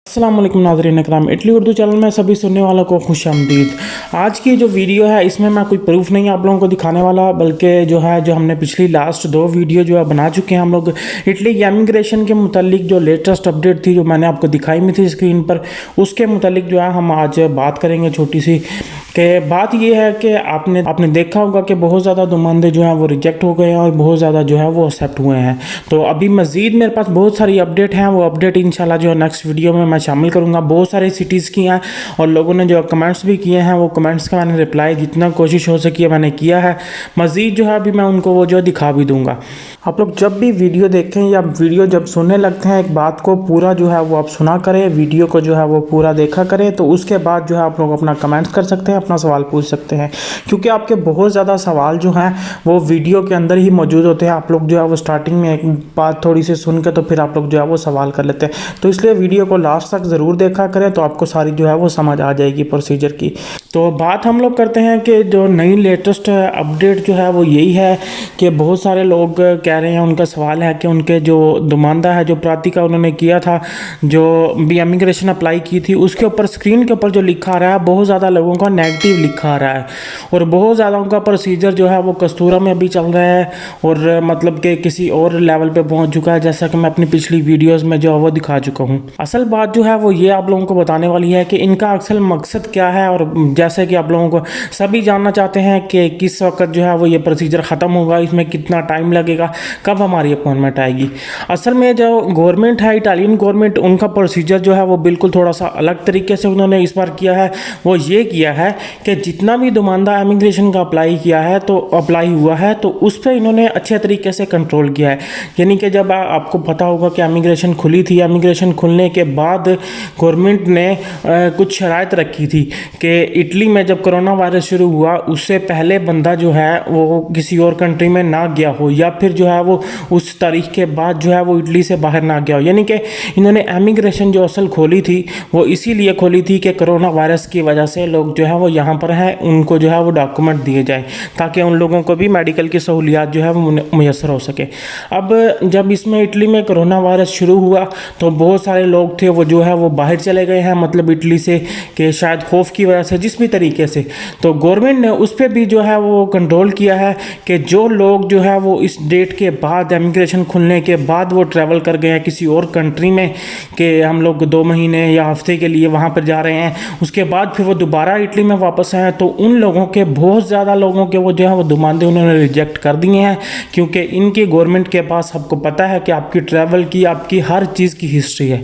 अस्सलाम वालेकुम नाज़रीन इकराम, इटली उर्दू चैनल में सभी सुनने वालों को खुश आमदीद। आज की जो वीडियो है इसमें मैं कोई प्रूफ नहीं आप लोगों को दिखाने वाला, बल्कि जो हमने पिछली लास्ट दो वीडियो जो है बना चुके हैं हम लोग। इटली की इमिग्रेशन के मुतालिक जो लेटेस्ट अपडेट थी जो मैंने आपको दिखाई में थी स्क्रीन पर, उसके मुतालिक जो है हम आज बात करेंगे छोटी सी। कि बात ये है कि आपने देखा होगा कि बहुत ज़्यादा नुमाइंदे जो हैं वो रिजेक्ट हो गए हैं और बहुत ज़्यादा जो है वो एक्सेप्ट हुए हैं। तो अभी मज़ीद मेरे पास बहुत सारी अपडेट हैं, वो अपडेट इंशाल्लाह जो है नेक्स्ट वीडियो में मैं शामिल करूंगा। बहुत सारी सिटीज़ की हैं और लोगों ने जो कमेंट्स भी किए हैं, वो कमेंट्स का मैंने रिप्लाई जितना कोशिश हो सकी है मैंने किया है। मज़ीद जो है अभी मैं उनको वो जो दिखा भी दूंगा। आप लोग जब भी वीडियो देखें या वीडियो जब सुनने लगते हैं, एक बात को पूरा जो है वो आप सुना करें, वीडियो को जो है वो पूरा देखा करें। तो उसके बाद जो है आप लोग अपना कमेंट्स कर सकते हैं, अपना सवाल पूछ सकते हैं, क्योंकि आपके बहुत ज़्यादा सवाल जो हैं वो वीडियो के अंदर ही मौजूद होते हैं। आप लोग जो है वो स्टार्टिंग में एक बात थोड़ी सी सुन के तो फिर आप लोग जो है वो सवाल कर लेते हैं। तो इसलिए वीडियो को लास्ट तक ज़रूर देखा करें, तो आपको सारी जो है वो समझ आ जाएगी प्रोसीजर की। तो बात हम लोग करते हैं कि जो नई लेटेस्ट अपडेट जो है वो यही है कि बहुत सारे लोग कह रहे हैं, उनका सवाल है कि उनके जो नुमाइंदा है, जो प्रातिका उन्होंने किया था, जो भी इमिग्रेशन अप्लाई की थी, उसके ऊपर स्क्रीन के ऊपर जो लिखा आ रहा है, बहुत ज़्यादा लोगों का नेगेटिव लिखा आ रहा है और बहुत ज़्यादा उनका प्रोसीजर जो है वो कस्तूरा में अभी चल रहा है और मतलब कि किसी और लेवल पे पहुंच चुका है, जैसा कि मैं अपनी पिछली वीडियोस में जो है वो दिखा चुका हूं। असल बात जो है वो ये आप लोगों को बताने वाली है कि इनका असल मकसद क्या है। और जैसे कि आप लोगों को सभी जानना चाहते हैं कि किस वक्त जो है वो ये प्रोसीजर ख़त्म होगा, इसमें कितना टाइम लगेगा, कब हमारी अपॉइंटमेंट आएगी। असल में जो गवर्नमेंट है, इटालियन गवर्नमेंट, उनका प्रोसीजर जो है वो बिल्कुल थोड़ा सा अलग तरीके से उन्होंने इस बार किया है। वो ये किया है कि जितना भी नुमाइंदा इमिग्रेशन का अप्लाई किया है, तो अप्लाई हुआ है, तो उस पर इन्होंने अच्छे तरीके से कंट्रोल किया है। यानी कि जब आपको पता होगा कि इमिग्रेशन खुली थी, इमिग्रेशन खुलने के बाद गवर्नमेंट ने कुछ शराइत रखी थी कि इटली में जब कोरोना वायरस शुरू हुआ उससे पहले बंदा जो है वो किसी और कंट्री में ना गया हो, या फिर जो है वो उस तारीख के बाद जो है वो इटली से बाहर ना गया हो। यानी कि इन्होंने इमिग्रेशन जो असल खोली थी वो इसीलिए खोली थी कि कोरोना वायरस की वजह से लोग जो है वो यहाँ पर हैं, उनको जो है वो डॉक्यूमेंट दिए जाए ताकि उन लोगों को भी मेडिकल की सहूलियात जो है वो मुयसर हो सके। अब जब इसमें इटली में कोरोना वायरस शुरू हुआ तो बहुत सारे लोग थे वो जो है वो बाहर चले गए हैं, मतलब इटली से, कि शायद खौफ की वजह से, जिस भी तरीके से। तो गवर्नमेंट ने उस पर भी जो है वो कंट्रोल किया है कि जो लोग जो है वो इस डेट के बाद, इमिग्रेशन खुलने के बाद वो ट्रैवल कर गए हैं किसी और कंट्री में, कि हम लोग 2 महीने या हफ्ते के लिए वहाँ पर जा रहे हैं, उसके बाद फिर वो दोबारा इटली में वापस आए, तो उन लोगों के, बहुत ज़्यादा लोगों के वो जो है वो नुमाइंदे उन्होंने रिजेक्ट कर दिए हैं। क्योंकि इनकी गवर्नमेंट के पास आपको पता है कि आपकी ट्रैवल की, आपकी हर चीज़ की हिस्ट्री है।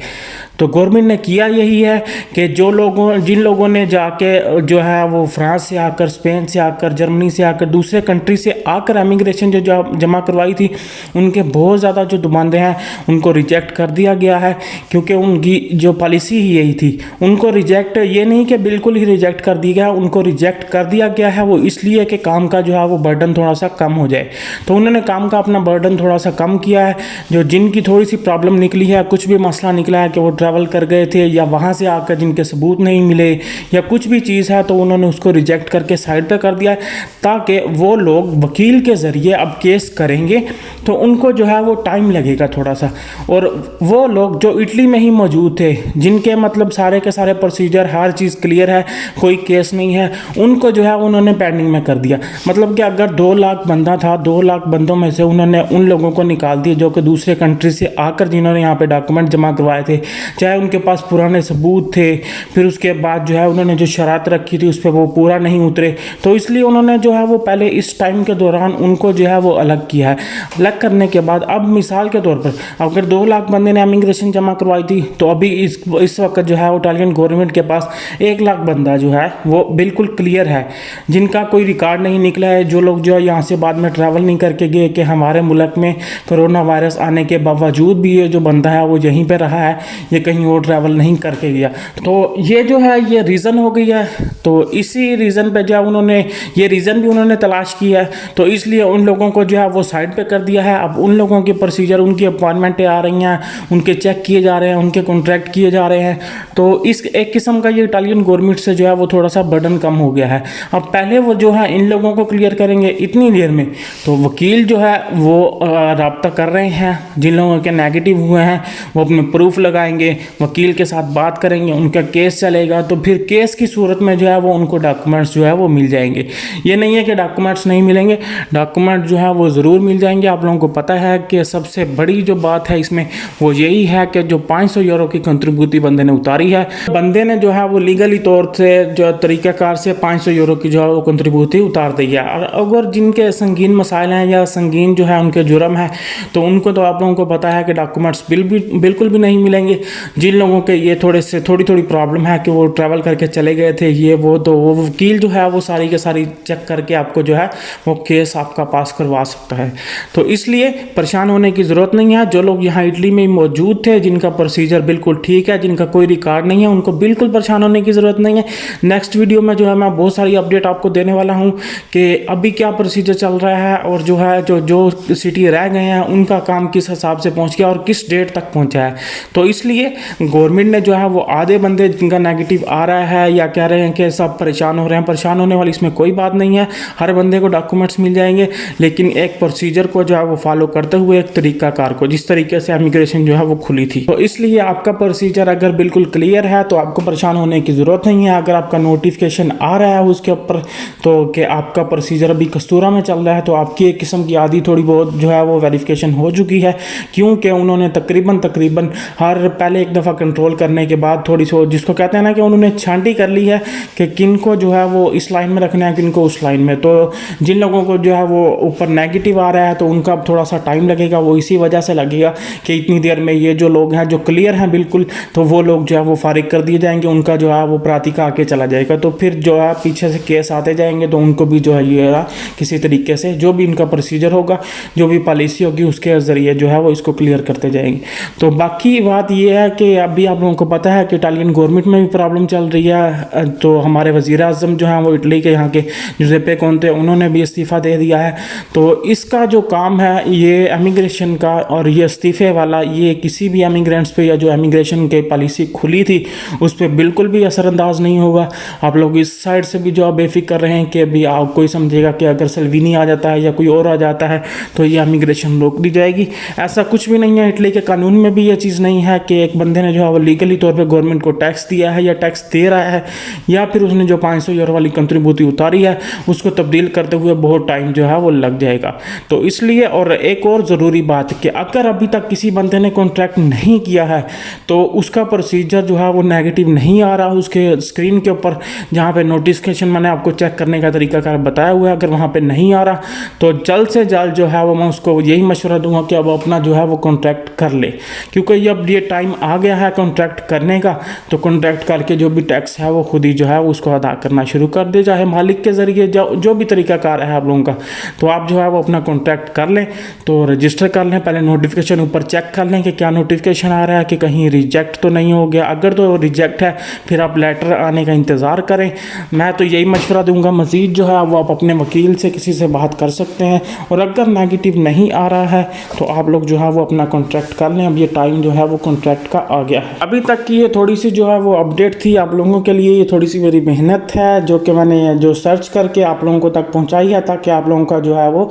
तो गवर्नमेंट ने किया यही है कि जिन लोगों ने जाके जो है वो फ्रांस से आकर, स्पेन से आकर, जर्मनी से आकर, दूसरे कंट्री से आकर इमिग्रेशन जो जमा करवाई थी, उनके बहुत ज़्यादा जो नुमाइंदे हैं उनको रिजेक्ट कर दिया गया है। क्योंकि उनकी जो पॉलिसी ही यही थी, उनको रिजेक्ट, ये नहीं कि बिल्कुल ही रिजेक्ट कर दिया गया, उनको रिजेक्ट कर दिया गया है वो इसलिए कि काम का जो है वो बर्डन थोड़ा सा कम हो जाए। तो उन्होंने काम का अपना बर्डन थोड़ा सा कम किया है। जो जिनकी थोड़ी सी प्रॉब्लम निकली है, कुछ भी मसला निकला है कि वो ट्रैवल कर गए थे या वहाँ से आकर जिनके सबूत नहीं मिले या कुछ भी चीज़ है, तो उन्होंने उसको रिजेक्ट करके साइड पे कर दिया है, ताकि वो लोग वकील के ज़रिए अब केस करेंगे तो उनको जो है वो टाइम लगेगा थोड़ा सा। और वो लोग जो इटली में ही मौजूद थे, जिनके मतलब सारे के सारे प्रोसीजर, हर चीज़ क्लियर है, कोई केस नहीं है, उनको जो है उन्होंने पेंडिंग में कर दिया। मतलब कि अगर 2 लाख बंदा था, 2 लाख बंदों में से उन्होंने उन लोगों को निकाल दिया जो कि दूसरे कंट्री से आकर जिन्होंने यहाँ पे डॉक्यूमेंट जमा करवाए थे, चाहे उनके पास पुराने सबूत थे, फिर उसके बाद जो है उन्होंने जो शरात रखी थी उस पर वो पूरा नहीं उतरे, तो इसलिए उन्होंने जो है वो पहले इस टाइम के दौरान उनको जो है वो अलग किया है। अलग करने के बाद अब मिसाल के तौर पर अगर 2 लाख बंदे ने इमिग्रेशन जमा करवाई थी, तो अभी इस वक्त जो है इटालियन गवर्नमेंट के पास 1 लाख बंदा जो है वो बिल्कुल क्लियर है, जिनका कोई रिकॉर्ड नहीं निकला है, जो लोग जो है यहाँ से बाद में ट्रैवल नहीं करके गए, कि हमारे मुल्क में कोरोना वायरस आने के बावजूद भी ये जो बंदा है वो यहीं पे रहा है, ये कहीं और ट्रैवल नहीं करके गया। तो ये जो है ये रीज़न हो गई है। तो इसी रीज़न पे जो उन्होंने, ये रीज़न भी उन्होंने तलाश किया है, तो इसलिए उन लोगों को जो है वो साइड पे कर दिया है। अब उन लोगों के प्रोसीजर, उनकी अपॉइंटमेंटें आ रही हैं, उनके चेक किए जा रहे हैं, उनके कॉन्ट्रैक्ट किए जा रहे हैं। तो इस एक किस्म का ये इटालियन गवर्नमेंट से जो है वो थोड़ा सा बर्डन कम हो गया है। अब पहले वो जो है इन लोगों को क्लियर करेंगे इतनी देर में, तो वकील जो है वो रब्ता कर रहे हैं, जिन लोगों के नेगेटिव हुए हैं वो अपने प्रूफ लगाएंगे, वकील के साथ बात करेंगे, उनका केस चलेगा, तो फिर केस की सूरत में जो है वो उनको डॉक्यूमेंट्स जो है वो मिल जाएंगे। ये नहीं है कि डॉक्यूमेंट्स नहीं मिलेंगे, डॉक्यूमेंट जो है वो ज़रूर मिल जाएंगे। आप लोगों को पता है कि सबसे बड़ी जो बात है इसमें वो यही है कि जो 500 यूरो की कंट्रीब्यूटी बंदे ने उतारी है, बंदे ने जो है वो लीगली तौर से जो तरीक़ाकार से 500 यूरो की जो है वो कंट्रीब्यूटी उतार दी है। और अगर जिनके संगीन मसाइल हैं या संगीन जो है उनके जुर्म है, तो उनको तो आप लोगों को पता है कि डॉक्यूमेंट्स बिल्कुल भी नहीं मिलेंगे। जिन लोगों के ये थोड़ी प्रॉब्लम है कि वो ट्रैवल करके चले गए थे ये वो, तो वो वकील जो है वो सारी के सारी चेक करके आपको जो है वो केस आपका पास करवा सकता है। तो इसलिए परेशान होने की ज़रूरत नहीं है। जो लोग यहाँ इटली में मौजूद थे, जिनका प्रोसीजर बिल्कुल ठीक है, जिनका कोई रिकॉर्ड नहीं है, उनको बिल्कुल परेशान होने की ज़रूरत नहीं है। नेक्स्ट वीडियो में जो है मैं बहुत सारी अपडेट आपको देने वाला हूँ कि अभी क्या प्रोसीजर चल रहा है और जो है जो सिटी रह गए हैं उनका काम किस हिसाब से पहुँच गया और किस डेट तक पहुँचा है। तो इसलिए गवर्नमेंट ने जो है वो आधे बंदे जिनका नेगेटिव आ रहा है या कह रहे हैं कि सब परेशान हो रहे हैं, परेशान होने वाली इसमें कोई बात नहीं है। हर बंदे को डॉक्यूमेंट्स मिल जाएंगे, लेकिन एक प्रोसीजर को जो है वो फॉलो करते हुए, एक तरीकाकार को, जिस तरीके से इमिग्रेशन जो है वो खुली थी। तो इसलिए आपका प्रोसीजर अगर बिल्कुल क्लियर है तो आपको परेशान होने की ज़रूरत नहीं है। अगर आपका नोटिफिकेशन आ रहा है उसके ऊपर तो कि आपका प्रोसीजर अभी कस्तूरा में चल रहा है, तो आपकी एक किस्म की आधी थोड़ी बहुत जो है वो वेरिफिकेशन हो चुकी है, क्योंकि उन्होंने तकरीबन हर पहले एक दफ़ा कंट्रोल करने के बाद थोड़ी सी, जिसको कहते हैं ना कि उन्होंने छांटी कर ली है कि किन को जो है वो इस लाइन में रखना है, किन को उस लाइन में। तो जिन लोगों को जो है वो ऊपर नेगेटिव आ रहा है तो उनका थोड़ा सा टाइम लगेगा, वो इसी वजह से लगेगा कि इतनी देर में ये जो लोग हैं जो क्लियर हैं बिल्कुल, तो वो लोग जो है वो फारिग कर दिए जाएंगे, उनका जो है वो प्रातिका आके चला जाएगा। तो फिर जो है पीछे से केस आते जाएंगे, तो उनको भी जो है ये किसी तरीके से जो भी इनका प्रोसीजर होगा, जो भी पॉलिसी होगी, उसके ज़रिए जो है वो इसको क्लियर करते जाएंगे। तो बाकी बात ये है कि अभी आप लोगों को पता है कि इटालियन गवर्नमेंट में भी प्रॉब्लम चल रही है। तो हमारे वज़ीर आज़म जो हैं वो इटली के यहाँ के जुज़ेप्पे कोंते, उन्होंने भी इस्तीफ़ा दे दिया है। तो इसका जो काम है ये इमिग्रेशन का, और ये इस्तीफ़े वाला, ये किसी भी इमिग्रेंट्स पे या जो इमिग्रेशन की पॉलिसी खुली थी उस पर बिल्कुल भी असरअंदाज नहीं होगा। आप लोग इस साइड से भी जो आप बेफिक्र रहें कि अभी आप कोई समझेगा कि अगर सल्वीनी आ जाता है या कोई और आ जाता है तो ये इमिग्रेशन रोक दी जाएगी, ऐसा कुछ भी नहीं है। इटली के कानून में भी ये चीज़ नहीं है कि एक बंदे ने जो है वो लीगली तौर पे गवर्नमेंट को टैक्स दिया है या टैक्स दे रहा है, या फिर उसने जो 500 यूरो वाली कंट्रीब्यूटी उतारी है उसको तब्दील करते हुए बहुत टाइम जो है वो लग जाएगा। तो इसलिए, और एक और ज़रूरी बात कि अगर अभी तक किसी बंदे ने कॉन्ट्रैक्ट नहीं किया है तो उसका प्रोसीजर जो है वो नेगेटिव नहीं आ रहा, उसके स्क्रीन के ऊपर जहाँ पे नोटिफिकेशन मैंने आपको चेक करने का तरीकाकार बताया हुआ है, अगर वहाँ पे नहीं आ रहा तो जल्द से जल्द जो है वो मैं उसको यही मशवरा दूंगा कि अब अपना जो है वो कॉन्ट्रैक्ट कर ले, क्योंकि जब ये टाइम आ गया है कॉन्ट्रैक्ट करने का, तो कॉन्ट्रैक्ट करके जो भी टैक्स है वो खुद ही जो है उसको अदा करना शुरू कर दे, चाहे मालिक के ज़रिए जो भी तरीकाकार है आप लोगों का। तो आप जो है वो अपना कॉन्ट्रैक्ट कर लें, तो रजिस्टर कर लें, पहले नोटिफिकेशन ऊपर चेक कर लें कि क्या नोटिफिकेशन आ रहा है कि कहीं रिजेक्ट तो नहीं हो गया। अगर तो रिजेक्ट है फिर आप लेटर आने का इंतज़ार करें। मैं तो यही मशवरा दूंगा। मज़ीद जो है वो आप अपने वकील से किसी से बात कर सकते हैं, और अगर नेगेटिव नहीं आ रहा है तो आप लोग जो है वो अपना कॉन्ट्रैक्ट कर लें। अब ये टाइम जो है वो कॉन्ट्रैक्ट का आ गया है। अभी तक की ये थोड़ी सी जो है वो अपडेट थी आप लोगों के लिए, ये थोड़ी सी मेरी मेहनत है जो कि मैंने जो सर्च करके आप लोगों को तक पहुँचाई है, ताकि आप लोगों का जो है वो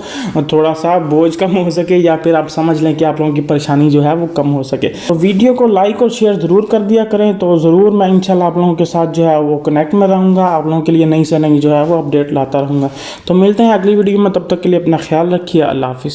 थोड़ा सा बोझ कम हो सके, या फिर आप समझ लें कि आप लोगों की परेशानी जो है वो कम हो सके। तो वीडियो को लाइक और शेयर ज़रूर कर दिया करें, तो ज़रूर मैं इंशाल्लाह आप लोगों के साथ जो है वो कनेक्ट में रहूँगा, आप लोगों के लिए नई से नई जो है वो अपडेट लाता रहूँगा। तो मिलते हैं अगली वीडियो में, तब तक के लिए अपना ख्याल रखिए। अल्लाह हाफिज़।